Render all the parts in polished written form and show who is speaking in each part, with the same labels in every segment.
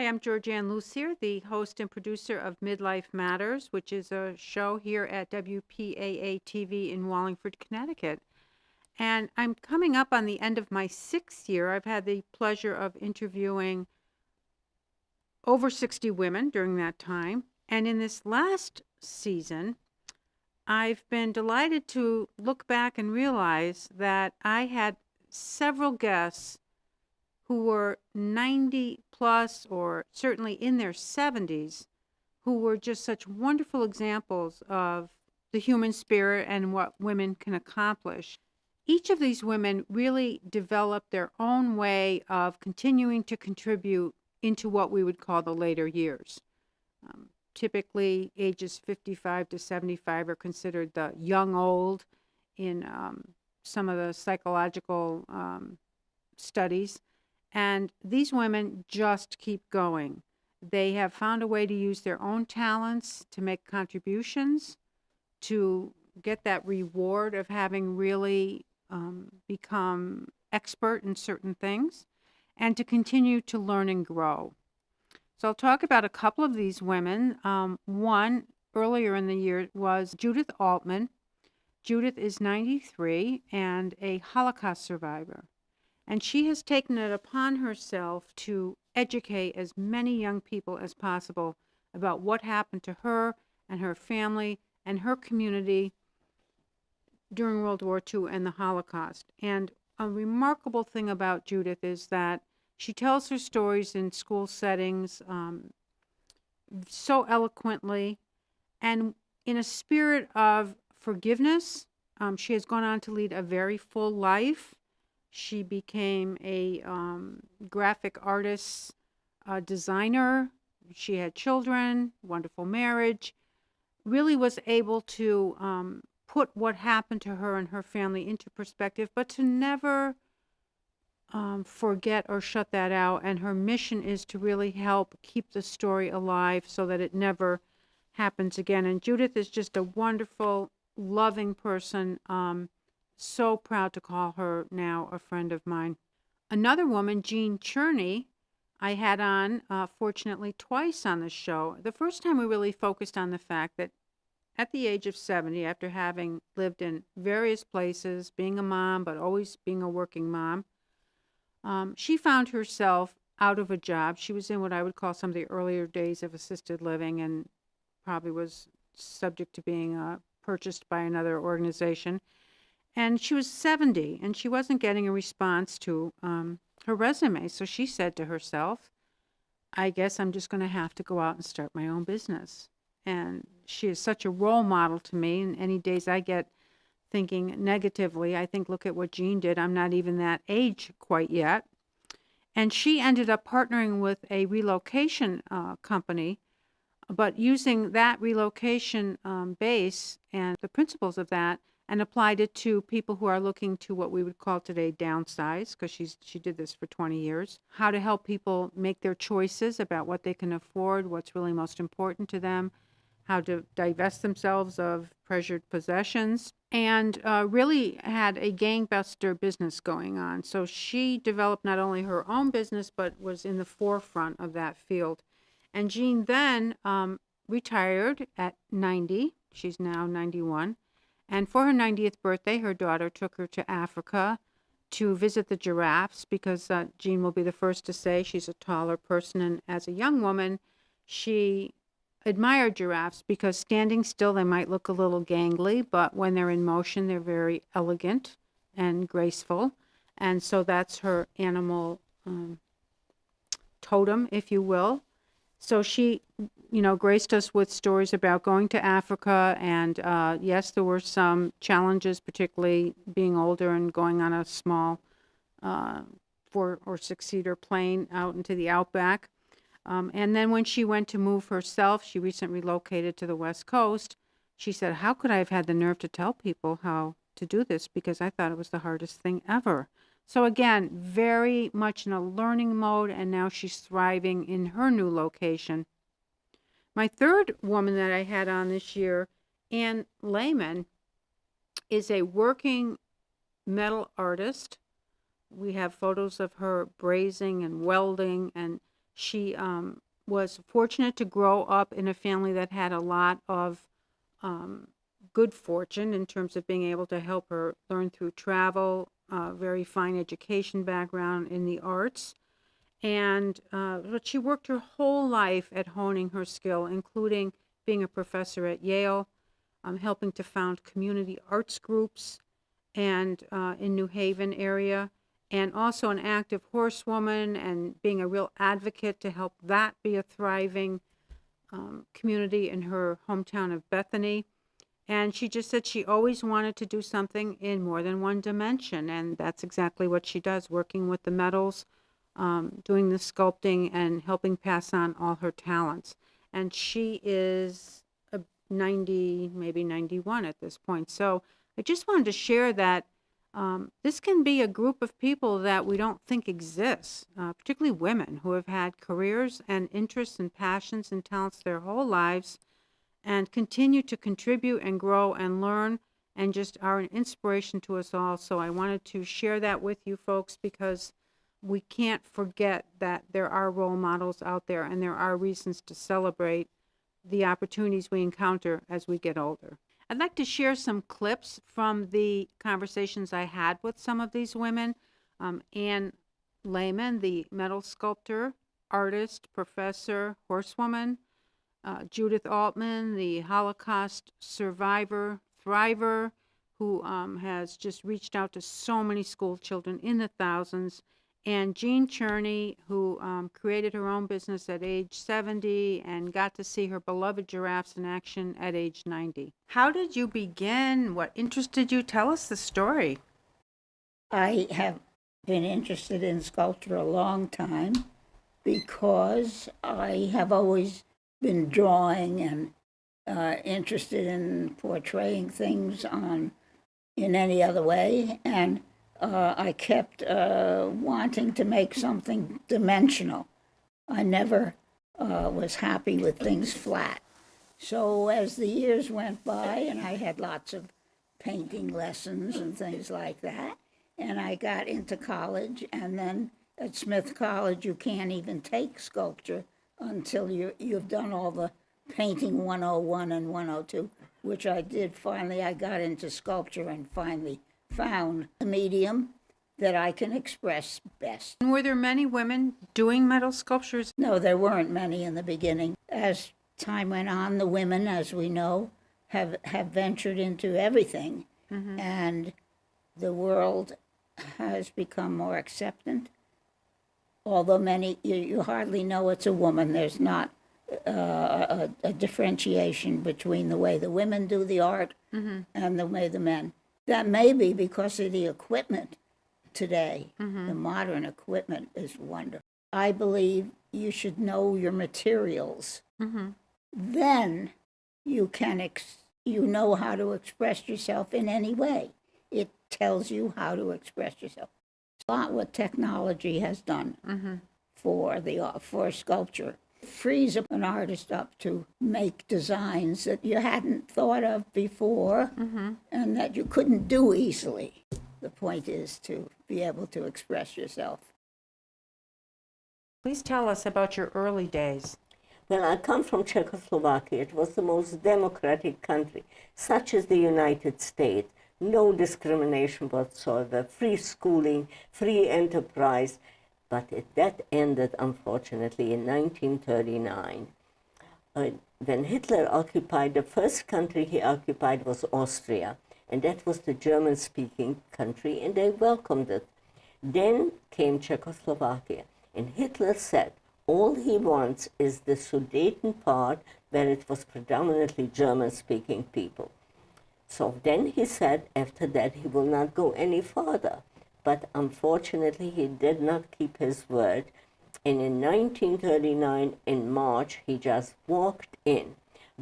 Speaker 1: I'm Georgianne Lucier, the host and producer of Midlife Matters, which is a show here at WPAA TV in Wallingford, Connecticut. And I'm coming up on the end of my 6th year. I've had the pleasure of interviewing over 60 women during that time. And in this last season, I've been delighted to look back and realize that I had several guests who were 90 plus or certainly in their 70s, who were just such wonderful examples of the human spirit and what women can accomplish. Each of these women really developed their own way of continuing to contribute into what we would call the later years. Typically, ages 55 to 75 are considered the young old in some of the psychological studies. And these women just keep going. They have found a way to use their own talents to make contributions, to get that reward of having really become expert in certain things, and to continue to learn and grow. So I'll talk about a couple of these women. One earlier in the year was Judith Altman. Judith is 93 and a Holocaust survivor. And she has taken it upon herself to educate as many young people as possible about what happened to her and her family and her community during World War II and the Holocaust. And a remarkable thing about Judith is that she tells her stories in school settings so eloquently and in a spirit of forgiveness. She has gone on to lead a very full life. She became a graphic artist, designer. She had children, wonderful marriage, really was able to put what happened to her and her family into perspective, but to never forget or shut that out. And her mission is to really help keep the story alive so that it never happens again. And Judith is just a wonderful, loving person. So proud to call her now a friend of mine. Another woman, Jean Cherney, I had on, fortunately, twice on the show. The first time we really focused on the fact that at the age of 70, after having lived in various places, being a mom, but always being a working mom, she found herself out of a job. She was in what I would call some of the earlier days of assisted living and probably was subject to being purchased by another organization. And she was 70, and she wasn't getting a response to her resume. So she said to herself, I guess I'm just going to have to go out and start my own business. And she is such a role model to me. And any days I get thinking negatively, I think, look at what Jean did. I'm not even that age quite yet. And she ended up partnering with a relocation company, but using that relocation base and the principles of that, and applied it to people who are looking to what we would call today downsize, because she did this for 20 years, how to help people make their choices about what they can afford, what's really most important to them, how to divest themselves of treasured possessions, and really had a gangbuster business going on. So she developed not only her own business, but was in the forefront of that field. And Jean then retired at 90. She's now 91. And for her 90th birthday, her daughter took her to Africa to visit the giraffes because Jean will be the first to say she's a taller person. And as a young woman, she admired giraffes because standing still, they might look a little gangly, but when they're in motion, they're very elegant and graceful. And so that's her animal totem, if you will. So she, graced us with stories about going to Africa. And yes, there were some challenges, particularly being older and going on a small 4 or 6-seater plane out into the outback. And then when she went to move herself, she recently relocated to the West Coast. She said, how could I have had the nerve to tell people how to do this? Because I thought it was the hardest thing ever. So again, very much in a learning mode, and now she's thriving in her new location. My third woman that I had on this year, Anne Lehman, is a working metal artist. We have photos of her brazing and welding, and She was fortunate to grow up in a family that had a lot of good fortune in terms of being able to help her learn through travel, very fine education background in the arts. And but she worked her whole life at honing her skill, including being a professor at Yale, helping to found community arts groups and in New Haven area, and also an active horsewoman and being a real advocate to help that be a thriving community in her hometown of Bethany. And she just said she always wanted to do something in more than one dimension, and that's exactly what she does, working with the metals, doing the sculpting, and helping pass on all her talents. And she is 90, maybe 91 at this point. So I just wanted to share that this can be a group of people that we don't think exists, particularly women who have had careers and interests and passions and talents their whole lives and continue to contribute and grow and learn and just are an inspiration to us all. So I wanted to share that with you folks because we can't forget that there are role models out there and there are reasons to celebrate the opportunities we encounter as we get older. I'd like to share some clips from the conversations I had with some of these women. Anne Lehman, the metal sculptor, artist, professor, horsewoman. Judith Altman, the Holocaust survivor, thriver, who has just reached out to so many school children in the thousands. And Jean Cherney, who created her own business at age 70 and got to see her beloved giraffes in action at age 90. How did you begin? What interested you? Tell us the story.
Speaker 2: I have been interested in sculpture a long time because I have always been drawing and interested in portraying things in any other way. And I kept wanting to make something dimensional. I never was happy with things flat. So as the years went by, and I had lots of painting lessons and things like that, and I got into college, and then at Smith College, you can't even take sculpture until you've done all the painting 101 and 102, which I did. Finally, I got into sculpture and finally found a medium that I can express best.
Speaker 1: And were there many women doing metal sculptures?
Speaker 2: No, there weren't many in the beginning. As time went on, the women, as we know, have ventured into everything, and the world has become more acceptant. Although many, you hardly know it's a woman. There's not a differentiation between the way the women do the art and the way the men. That may be because of the equipment today. The modern equipment is wonderful. I believe you should know your materials. Then you can, you know how to express yourself in any way. It tells you how to express yourself. A lot what technology has done for sculpture. It frees an artist up to make designs that you hadn't thought of before and that you couldn't do easily. The point is to be able to express yourself.
Speaker 1: Please tell us about your early days.
Speaker 3: Well, I come from Czechoslovakia. It was the most democratic country, such as the United States. No discrimination whatsoever, free schooling, free enterprise. But that ended, unfortunately, in 1939. When Hitler occupied, the first country he occupied was Austria, and that was the German-speaking country, and they welcomed it. Then came Czechoslovakia, and Hitler said, all he wants is the Sudeten part, where it was predominantly German-speaking people. So then he said after that he will not go any farther. But unfortunately he did not keep his word. And in 1939, in March, he just walked in.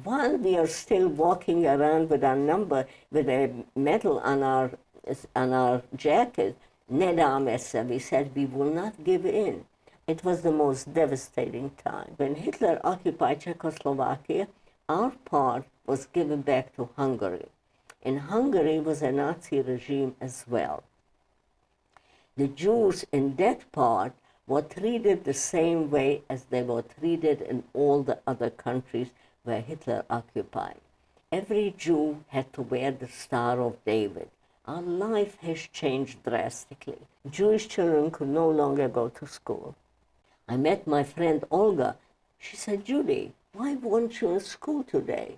Speaker 3: While we are still walking around with our number, with a medal on our jacket, Nedamese, we said we will not give in. It was the most devastating time. When Hitler occupied Czechoslovakia, our part was given back to Hungary. And Hungary was a Nazi regime as well. The Jews in that part were treated the same way as they were treated in all the other countries where Hitler occupied. Every Jew had to wear the Star of David. Our life has changed drastically. Jewish children could no longer go to school. I met my friend Olga. She said, Judy, why weren't you in school today?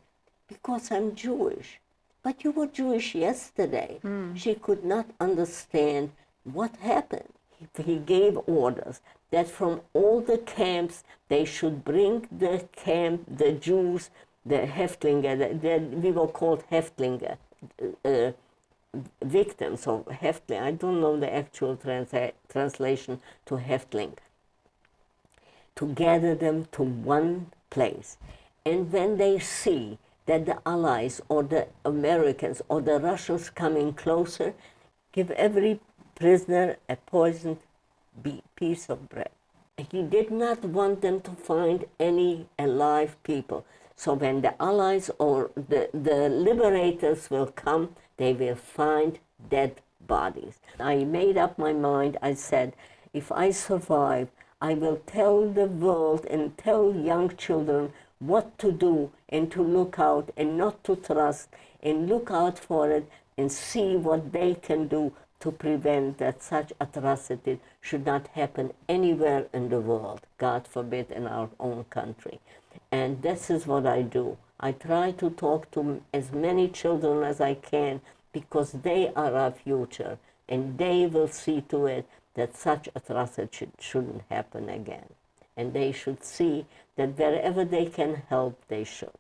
Speaker 3: Because I'm Jewish. But you were Jewish yesterday. She could not understand what happened. He gave orders that from all the camps they should bring the Jews, the Häftlinge, we were called Häftlinge, victims of Häftling. I don't know the actual translation to Häftling. To gather them to one place. And when they see that the Allies or the Americans or the Russians coming closer, give every prisoner a poisoned piece of bread. He did not want them to find any alive people. So when the Allies or the liberators will come, they will find dead bodies. I made up my mind. I said, if I survive, I will tell the world and tell young children what to do and to look out and not to trust and look out for it and see what they can do to prevent that such atrocity should not happen anywhere in the world, God forbid, in our own country. And this is what I do. I try to talk to as many children as I can because they are our future and they will see to it that such atrocity shouldn't happen again. And they should see that wherever they can help, they should.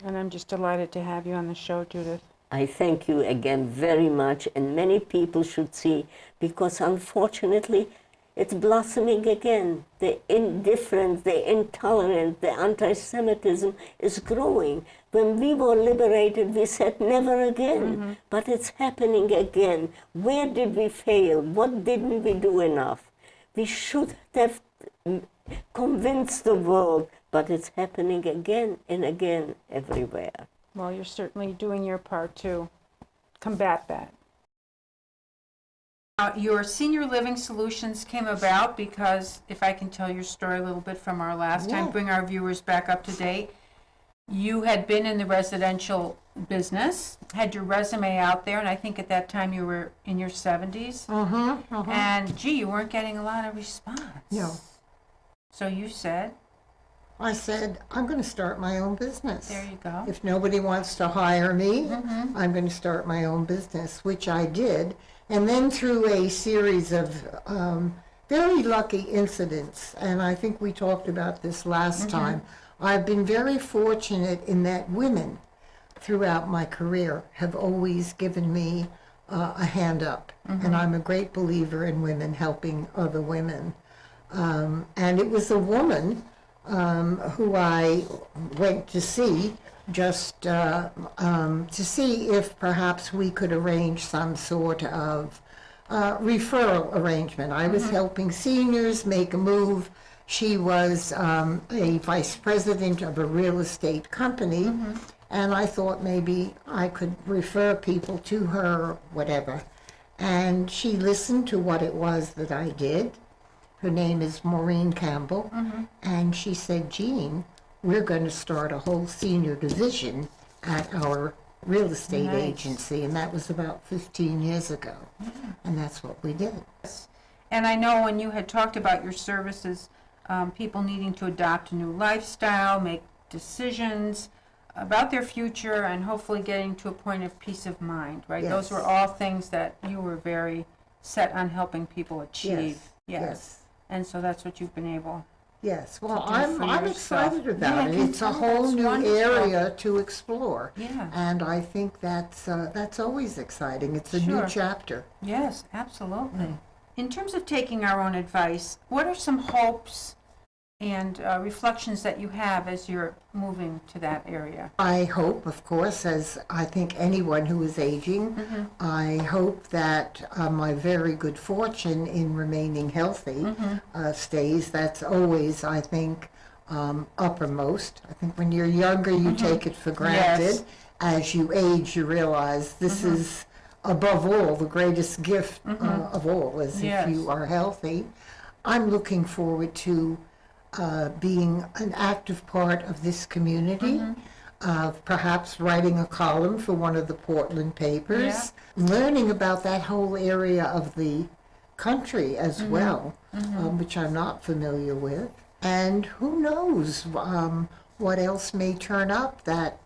Speaker 1: And I'm just delighted to have you on the show, Judith.
Speaker 3: I thank you again very much, and many people should see, because unfortunately, it's blossoming again. The indifference, the intolerance, the anti-Semitism is growing. When we were liberated, we said never again, but it's happening again. Where did we fail? What didn't we do enough? We should have convinced the world, but it's happening again and again everywhere.
Speaker 1: Well, you're certainly doing your part to combat that. Your senior living solutions came about because, if I can tell your story a little bit from our last time, bring our viewers back up to date. You had been in the residential business, had your resume out there, and I think at that time you were in your 70s. And gee, you weren't getting a lot of response.
Speaker 4: No.
Speaker 1: So you said,
Speaker 4: I said, I'm going to start my own business.
Speaker 1: there you go.
Speaker 4: If nobody wants to hire me, I'm going to start my own business, which I did. And then through a series of very lucky incidents, and I think we talked about this last time, I've been very fortunate in that women throughout my career have always given me a hand up. And I'm a great believer in women helping other women. And it was a woman who I went to see just to see if perhaps we could arrange some sort of referral arrangement. I was helping seniors make a move. She was a vice president of a real estate company, and I thought maybe I could refer people to her, whatever. And she listened to what it was that I did. Her name is Maureen Campbell, and she said, Jean, we're going to start a whole senior division at our real estate agency, and that was about 15 years ago, and that's what we did.
Speaker 1: And I know when you had talked about your services, people needing to adopt a new lifestyle, make decisions about their future, and hopefully getting to a point of peace of mind, right?
Speaker 4: Yes.
Speaker 1: Those were all things that you were very set on helping people achieve.
Speaker 4: Yes.
Speaker 1: And so that's what you've been able.
Speaker 4: Yes, well,
Speaker 1: to do
Speaker 4: I'm
Speaker 1: for yourself.
Speaker 4: excited about it.
Speaker 1: Yeah,
Speaker 4: It's a whole
Speaker 1: that's
Speaker 4: new
Speaker 1: wonderful.
Speaker 4: area to explore.
Speaker 1: Yeah.
Speaker 4: And I think that's always exciting. It's a
Speaker 1: Sure.
Speaker 4: new chapter.
Speaker 1: Yes, absolutely. In terms of taking our own advice, what are some hopes and reflections that you have as you're moving to that area?
Speaker 4: I hope, of course, as I think anyone who is aging, I hope that my very good fortune in remaining healthy stays. That's always, I think, uppermost. I think when you're younger, you take it for granted.
Speaker 1: Yes.
Speaker 4: As you age, you realize this is, above all, the greatest gift of all, is
Speaker 1: Yes.
Speaker 4: if you are healthy. I'm looking forward to being an active part of this community, perhaps writing a column for one of the Portland papers, learning about that whole area of the country as well, which I'm not familiar with. And who knows what else may turn up that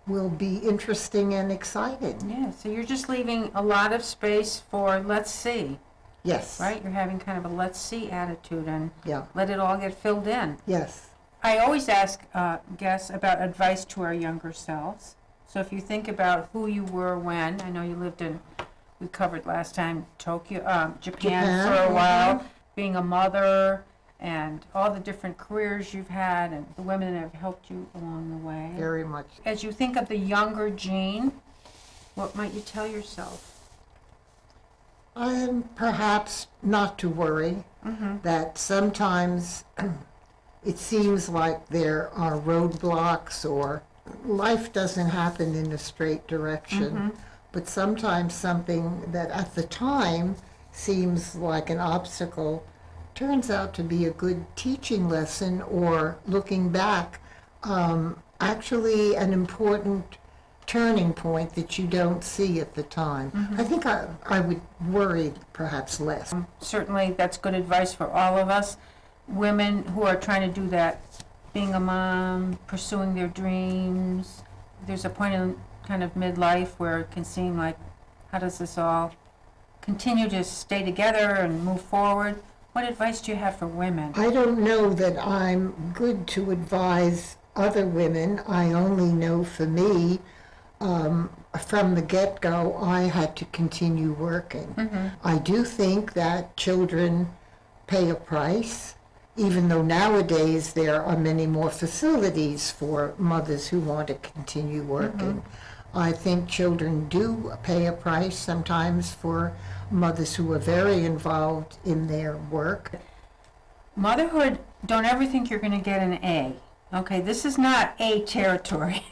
Speaker 4: will be interesting and exciting.
Speaker 1: Yeah, so you're just leaving a lot of space for let's see,
Speaker 4: Yes.
Speaker 1: right? You're having kind of a let's see attitude and
Speaker 4: Yeah.
Speaker 1: let it all get filled in.
Speaker 4: Yes.
Speaker 1: I always ask guests about advice to our younger selves. So if you think about who you were when, I know you lived in, we covered last time, Japan
Speaker 4: Japan,
Speaker 1: for a while, being a mother, and all the different careers you've had, and the women that have helped you along the way.
Speaker 4: Very much.
Speaker 1: As you think of the younger Jean, what might you tell yourself?
Speaker 4: Perhaps not to worry, that sometimes it seems like there are roadblocks or life doesn't happen in a straight direction, but sometimes something that at the time seems like an obstacle turns out to be a good teaching lesson, or looking back, actually an important turning point that you don't see at the time. I think I would worry perhaps less.
Speaker 1: Certainly, that's good advice for all of us. Women who are trying to do that, being a mom, pursuing their dreams. There's a point in kind of midlife where it can seem like, how does this all continue to stay together and move forward? What advice do you have for women?
Speaker 4: I don't know that I'm good to advise other women. I only know for me, from the get-go, I had to continue working. I do think that children pay a price, even though nowadays there are many more facilities for mothers who want to continue working. I think children do pay a price sometimes for mothers who are very involved in their work.
Speaker 1: Motherhood, don't ever think you're going to get an A. Okay, this is not A territory.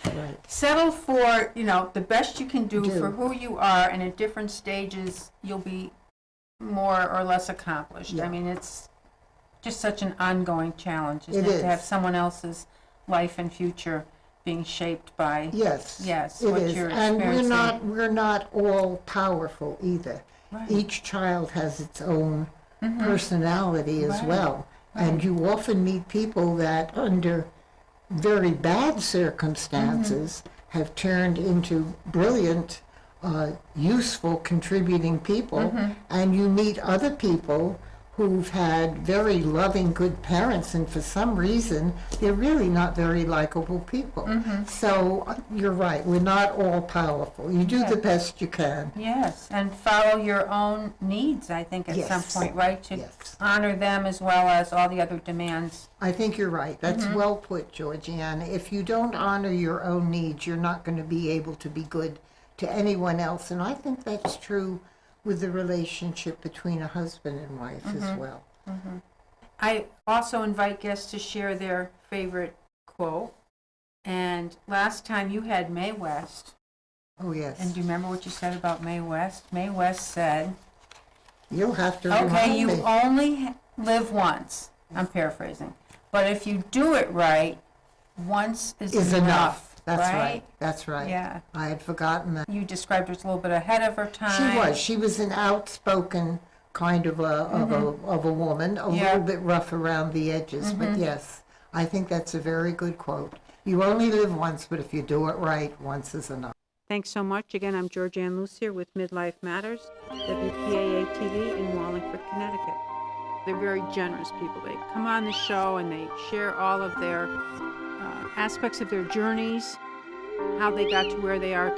Speaker 4: Right.
Speaker 1: Settle for, the best you can do for who you are, and at different stages you'll be more or less accomplished.
Speaker 4: Yeah.
Speaker 1: I mean, it's just such an ongoing challenge, isn't
Speaker 4: It
Speaker 1: it,
Speaker 4: is.
Speaker 1: to have someone else's life and future being shaped by
Speaker 4: Yes,
Speaker 1: Yes,
Speaker 4: it
Speaker 1: what
Speaker 4: is.
Speaker 1: you're
Speaker 4: And
Speaker 1: experiencing.
Speaker 4: we're not all powerful either.
Speaker 1: Right.
Speaker 4: Each child has its own personality as
Speaker 1: Right.
Speaker 4: well. And you often meet people that under very bad circumstances have turned into brilliant, useful, contributing people. And you meet other people who've had very loving, good parents, and for some reason, they're really not very likable people. So you're right, we're not all powerful. You do
Speaker 1: Yeah.
Speaker 4: the best you can.
Speaker 1: Yes, and follow your own needs, I think, at some
Speaker 4: Yes.
Speaker 1: point, right? To
Speaker 4: Yes.
Speaker 1: honor them as well as all the other demands.
Speaker 4: I think you're right. That's well put, Georgiana. If you don't honor your own needs, you're not going to be able to be good to anyone else. And I think that's true with the relationship between a husband and wife as well.
Speaker 1: I also invite guests to share their favorite quote. And last time you had Mae West.
Speaker 4: Oh, yes.
Speaker 1: And do you remember what you said about Mae West? Mae West said,
Speaker 4: You'll have to
Speaker 1: okay,
Speaker 4: remind
Speaker 1: you
Speaker 4: me.
Speaker 1: only live once. I'm paraphrasing. But if you do it right, once is
Speaker 4: Enough. That's
Speaker 1: right?
Speaker 4: right. That's right.
Speaker 1: Yeah.
Speaker 4: I had forgotten that.
Speaker 1: You described her as a little bit ahead of her time.
Speaker 4: She was. She was an outspoken kind of a woman, a
Speaker 1: Yeah.
Speaker 4: little bit rough around the edges. But yes, I think that's a very good quote. You only live once, but if you do it right, once is enough.
Speaker 1: Thanks so much. Again, I'm Georgianne Lucier with Midlife Matters, WPAA-TV in Wallingford, Connecticut. They're very generous people. They come on the show and they share all of their aspects of their journeys, how they got to where they are